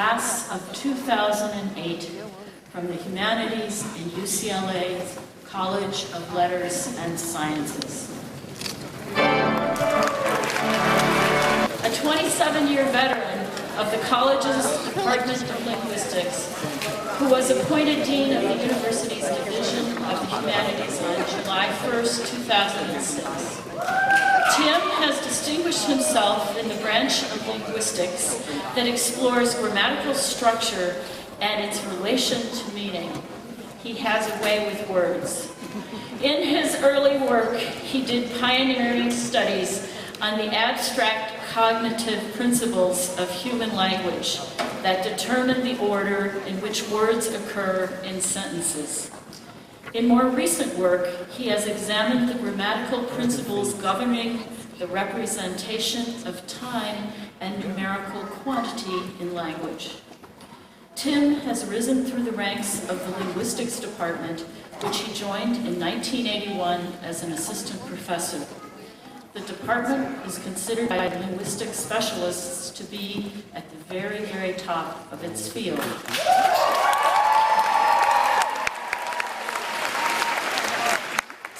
Class of 2008 from the Humanities in UCLA College of Letters and Sciences. A 27-year veteran of the college's Department of Linguistics, who was appointed Dean of the University's Division of the Humanities on July 1st, 2006. Tim has distinguished himself in the branch of linguistics that explores grammatical structure and its relation to meaning. He has a way with words. In his early work, he did pioneering studies on the abstract cognitive principles of human language that determine the order in which words occur in sentences. In more recent work, he has examined the grammatical principles governing the representation of time and numerical quantity in language. Tim has risen through the ranks of the linguistics department, which he joined in 1981 as an assistant professor. The department is considered by linguistics specialists to be at the very, very top of its field.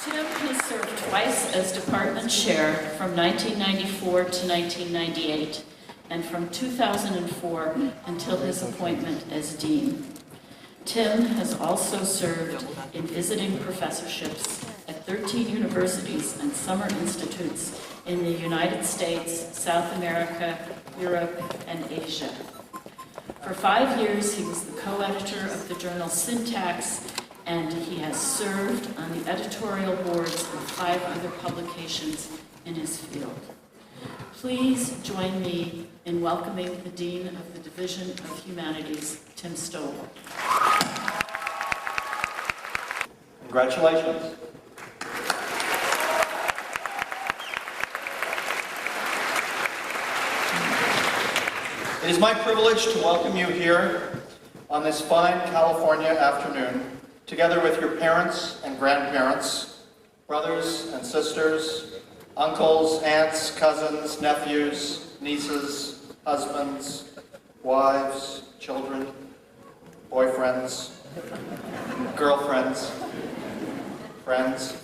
Tim has served twice as department chair from 1994 to 1998, and from 2004 until his appointment as dean. Tim has also served in visiting professorships at 13 universities and summer institutes in the United States, South America, Europe, and Asia. For 5 years, he was the co-editor of the journal Syntax, and he has served on the editorial boards of 5 other publications in his field. Please join me in welcoming the Dean of the Division of Humanities, Tim Stovall. Congratulations. It is my privilege to welcome you here on this fine California afternoon, together with your parents and grandparents, brothers and sisters, uncles, aunts, cousins, nephews, nieces, husbands, wives, children, boyfriends, girlfriends, friends.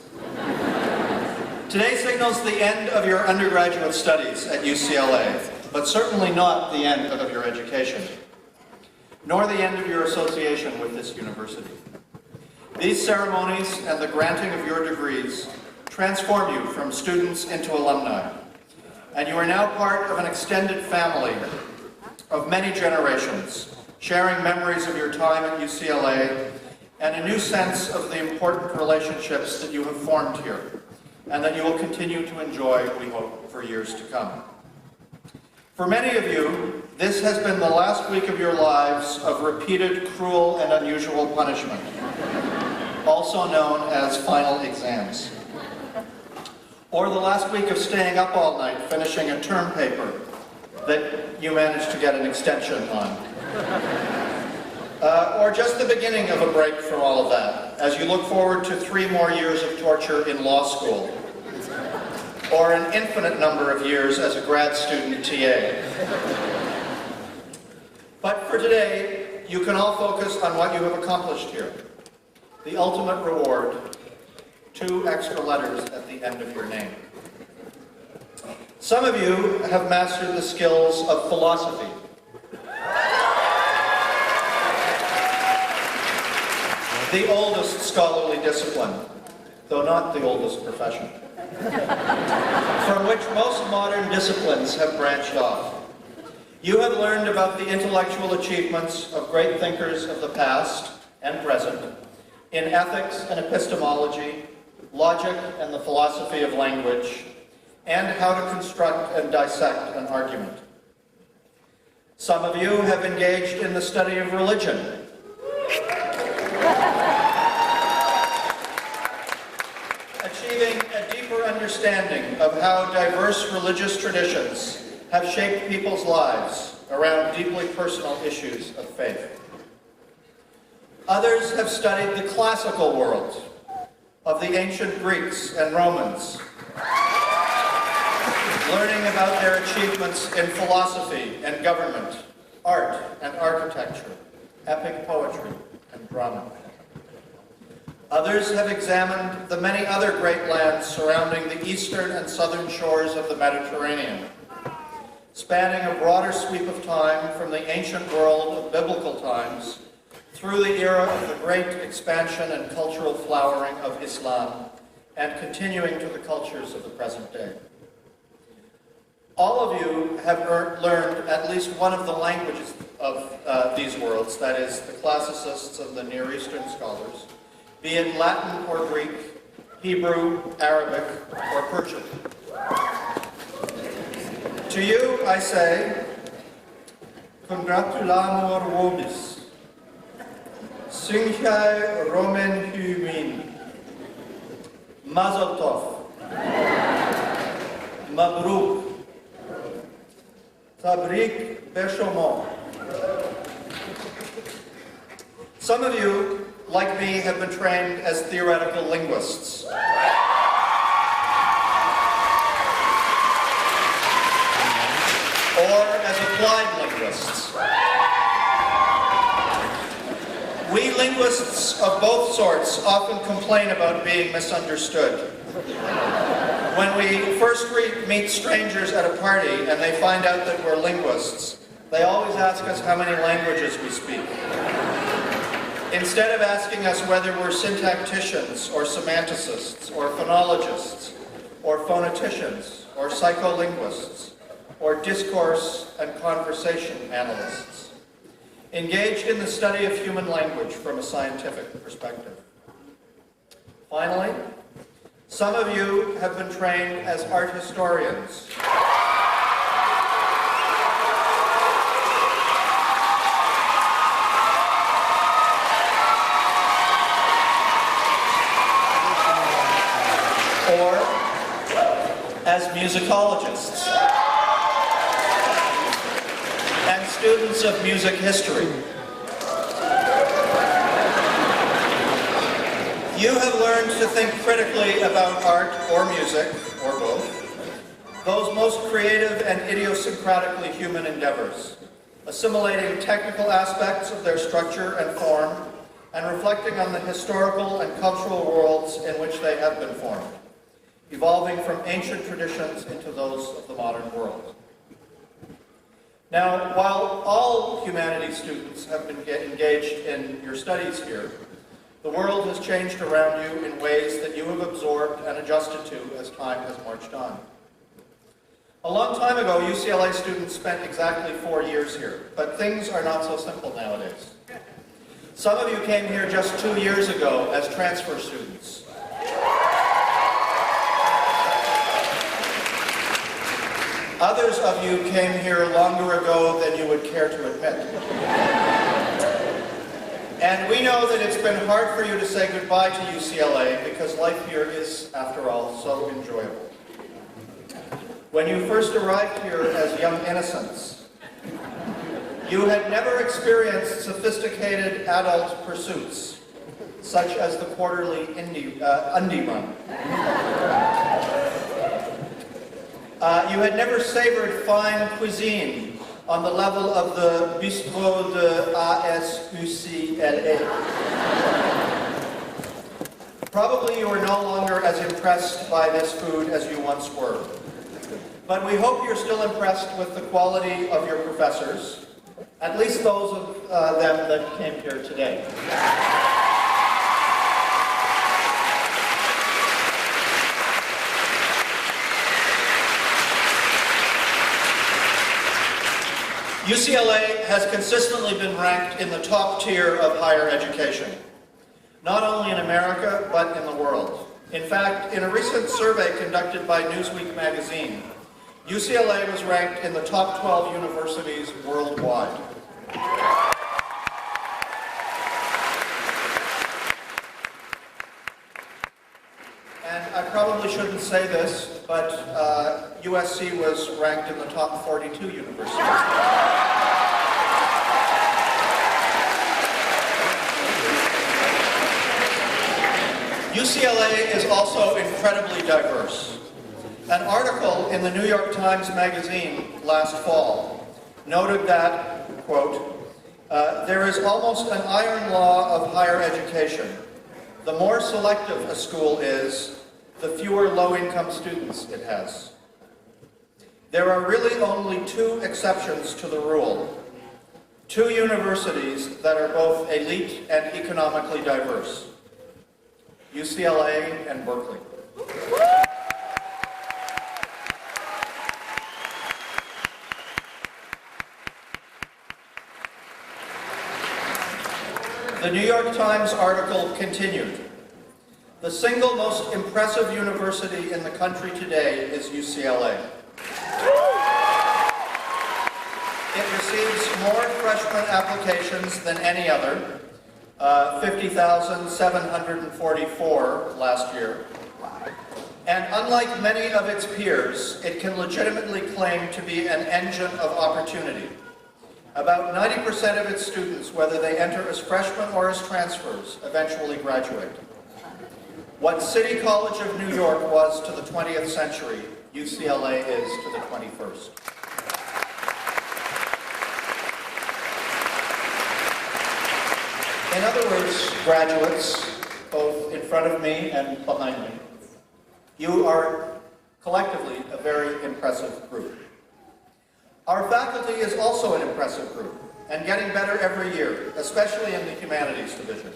Today signals the end of your undergraduate studies at UCLA, but certainly not the end of your education, nor the end of your association with this university. These ceremonies and the granting of your degrees transform you from students into alumni, and you are now part of an extended family of many generations, sharing memories of your time at UCLA and a new sense of the important relationships that you have formed here, and that you will continue to enjoy, we hope, for years to come. For many of you, this has been the last week of your lives of repeated cruel and unusual punishment, also known as final exams. Or the last week of staying up all night finishing a term paper that you managed to get an extension on. Or just the beginning of a break from all of that, as you look forward to 3 more years of torture in law school, or an infinite number of years as a grad student TA. But for today, you can all focus on what you have accomplished here. The ultimate reward, 2 extra letters at the end of your name. Some of you have mastered the skills of philosophy. The oldest scholarly discipline, though not the oldest profession, from which most modern disciplines have branched off. You have learned about the intellectual achievements of great thinkers of the past and present in ethics and epistemology, logic and the philosophy of language, and how to construct and dissect an argument. Some of you have engaged in the study of religion, achieving a deeper understanding of how diverse religious traditions have shaped people's lives around deeply personal issues of faith. Others have studied the classical world of the ancient Greeks and Romans, learning about their achievements in philosophy and government, art and architecture, epic poetry, and drama. Others have examined the many other great lands surrounding the eastern and southern shores of the Mediterranean, spanning a broader sweep of time from the ancient world of biblical times through the era of the great expansion and cultural flowering of Islam, and continuing to the cultures of the present day. All of you have learned at least one of the languages of these worlds, that is, the classicists and the Near Eastern scholars, be it Latin or Greek, Hebrew, Arabic, or Persian. To you, I say, congratulamur vobis, synchai romen humin, mazel tov, mabruk, tabrik beshomo. Some of you, like me, have been trained as theoretical linguists. Or as applied linguists. We linguists of both sorts often complain about being misunderstood. When we first meet strangers at a party and they find out that we're linguists, they always ask us how many languages we speak. Instead of asking us whether we're syntacticians or semanticists or phonologists or phoneticians or psycholinguists or discourse and conversation analysts, engaged in the study of human language from a scientific perspective. Finally, some of you have been trained as art historians. Or as musicologists and students of music history. You have learned to think critically about art or music, or both, those most creative and idiosyncratically human endeavors, assimilating technical aspects of their structure and form, and reflecting on the historical and cultural worlds in which they have been formed, evolving from ancient traditions into those of the modern world. Now, while all humanities students have been engaged in your studies here, the world has changed around you in ways that you have absorbed and adjusted to as time has marched on. A long time ago, UCLA students spent exactly 4 years here, but things are not so simple nowadays. Some of you came here just 2 years ago as transfer students. Others of you came here longer ago than you would care to admit. And we know that it's been hard for you to say goodbye to UCLA because life here is, after all, so enjoyable. When you first arrived here as young innocents, you had never experienced sophisticated adult pursuits, such as the quarterly undie run. You had never savored fine cuisine on the level of the bistrot de UCLA. Probably you are no longer as impressed by this food as you once were. But we hope you're still impressed with the quality of your professors, at least those of them that came here today. UCLA has consistently been ranked in the top tier of higher education, not only in America, but in the world. In fact, in a recent survey conducted by Newsweek magazine, UCLA was ranked in the top 12 universities worldwide. And I probably shouldn't say this, but USC was ranked in the top 42 universities. UCLA is also incredibly diverse. An article in the New York Times Magazine last fall noted that, quote, there is almost an iron law of higher education. The more selective a school is, the fewer low-income students it has. There are really only two exceptions to the rule. Two universities that are both elite and economically diverse. UCLA and Berkeley. The New York Times article continued. The single most impressive university in the country today is UCLA. It receives more freshman applications than any other, 50,744 last year. And unlike many of its peers, it can legitimately claim to be an engine of opportunity. About 90% of its students, whether they enter as freshmen or as transfers, eventually graduate. What City College of New York was to the 20th century, UCLA is to the 21st. In other words, graduates, both in front of me and behind me, you are collectively a very impressive group. Our faculty is also an impressive group, and getting better every year, especially in the humanities division.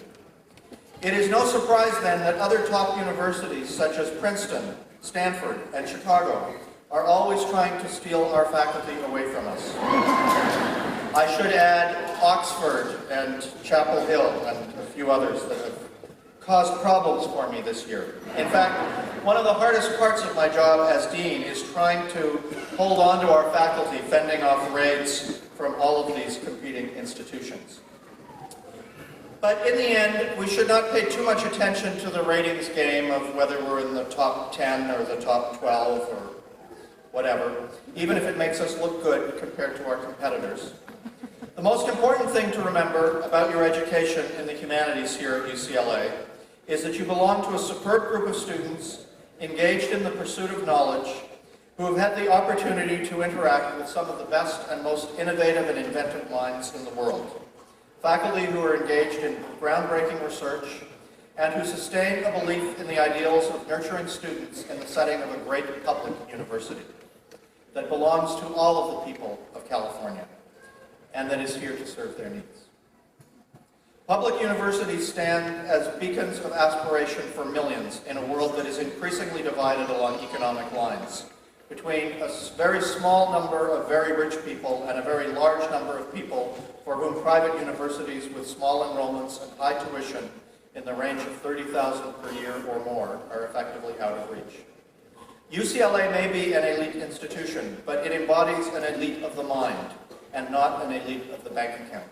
It is no surprise then that other top universities such as Princeton, Stanford, and Chicago are always trying to steal our faculty away from us. I should add Oxford and Chapel Hill and a few others that have caused problems for me this year. In fact, one of the hardest parts of my job as dean is trying to hold on to our faculty, fending off raids from all of these competing institutions. But in the end, we should not pay too much attention to the ratings game of whether we're in the top 10 or the top 12 or whatever, even if it makes us look good compared to our competitors. The most important thing to remember about your education in the humanities here at UCLA is that you belong to a superb group of students engaged in the pursuit of knowledge who have had the opportunity to interact with some of the best and most innovative and inventive minds in the world. Faculty who are engaged in groundbreaking research and who sustain a belief in the ideals of nurturing students in the setting of a great public university that belongs to all of the people of California and that is here to serve their needs. Public universities stand as beacons of aspiration for millions in a world that is increasingly divided along economic lines between a very small number of very rich people and a very large number of people for whom private universities with small enrollments and high tuition in the range of $30,000 per year or more are effectively out of reach. UCLA may be an elite institution, but it embodies an elite of the mind and not an elite of the bank account.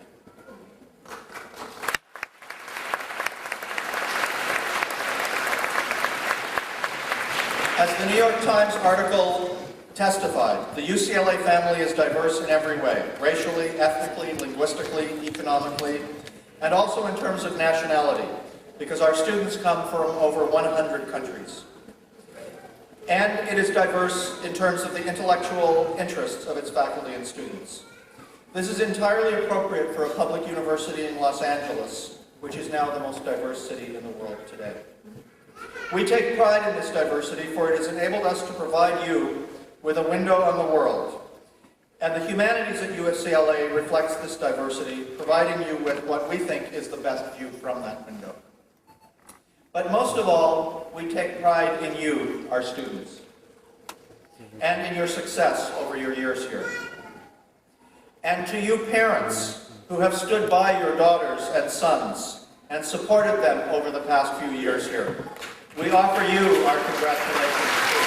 As the New York Times article testified, the UCLA family is diverse in every way, racially, ethnically, linguistically, economically, and also in terms of nationality, because our students come from over 100 countries. And it is diverse in terms of the intellectual interests of its faculty and students. This is entirely appropriate for a public university in Los Angeles, which is now the most diverse city in the world today. We take pride in this diversity, for it has enabled us to provide you with a window on the world. And the humanities at UCLA reflects this diversity, providing you with what we think is the best view from that window. But most of all, we take pride in you, our students, and in your success over your years here. And to you parents who have stood by your daughters and sons and supported them over the past few years here, we offer you our congratulations too.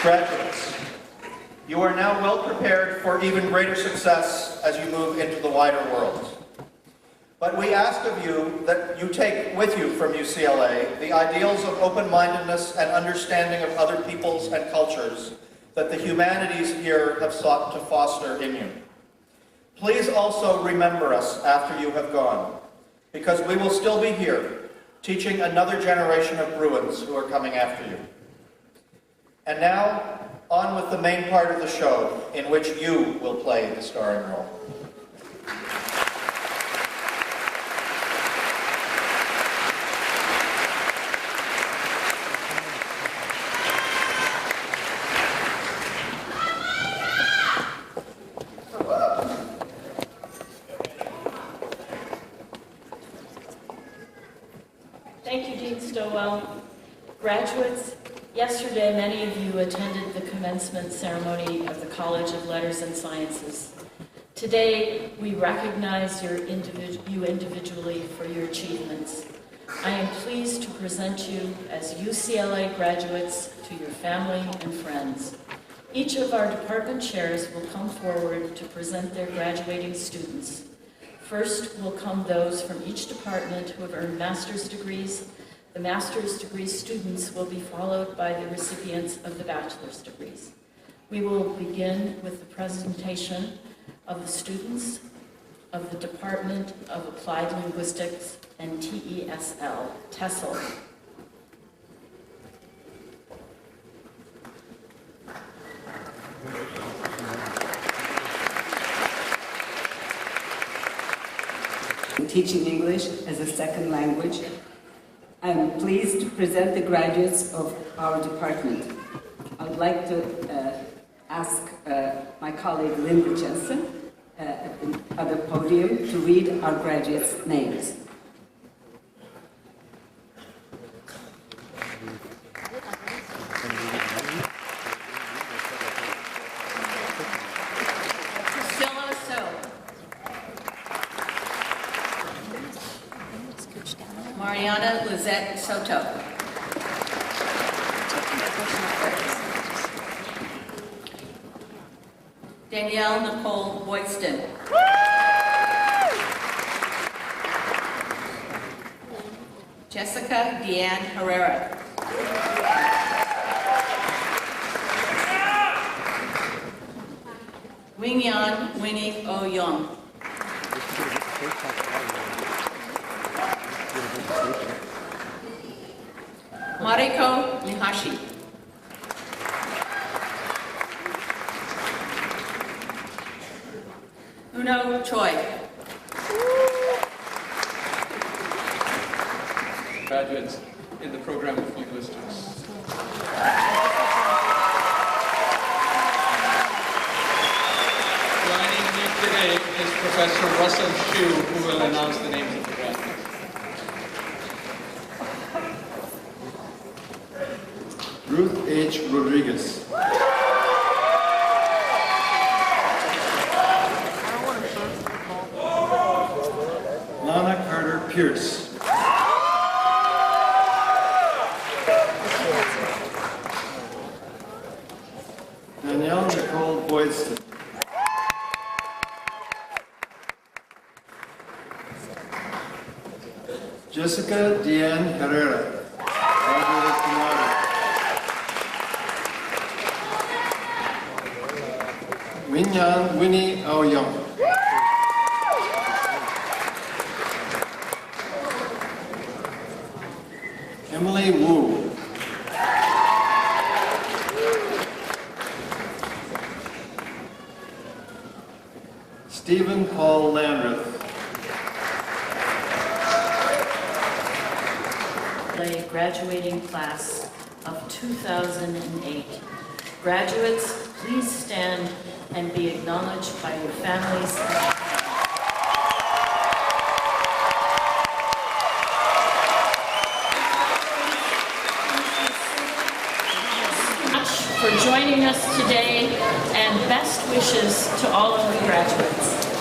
Graduates, you are now well prepared for even greater success as you move into the wider world. But we ask of you that you take with you from UCLA the ideals of open-mindedness and understanding of other peoples and cultures that the humanities here have sought to foster in you. Please also remember us after you have gone, because we will still be here, teaching another generation of Bruins who are coming after you. And now, on with the main part of the show, in which you will play the starring role. Thank you, Dean Stowell. Graduates, yesterday many of you attended the commencement ceremony of the College of Letters and Sciences. Today, we recognize you individually for your achievements. I am pleased to present you as UCLA graduates to your family and friends. Each of our department chairs will come forward to present their graduating students. First will come those from each department who have earned master's degrees. The master's degree students will be followed by the recipients of the bachelor's degrees. We will begin with the presentation of the students of the Department of Applied Linguistics and TESL. Teaching English as a second language. I'm pleased to present the graduates of our department. I would like to ask my colleague Linda Jensen at the other podium to read our graduates' names. Mariana Lizette Soto. Danielle Nicole Boyston. Jessica Deanne Herrera. Wingyan Winnie O. Young. Mariko Mihashi. Uno Choi. Graduates in the program of linguistics. Joining me today is Professor Russell Hsu, who will announce the names of the graduates. Ruth H. Rodriguez. Lana Carter Pierce. Danielle Nicole Boydston. Jessica Deanne Herrera. Graduate cum laude. Wingyan Winnie O. Young. Emily Wu. Stephen Paul Landreth. The graduating class of 2008. Graduates, please stand and be acknowledged by your families. For joining us today, and best wishes to all of the graduates.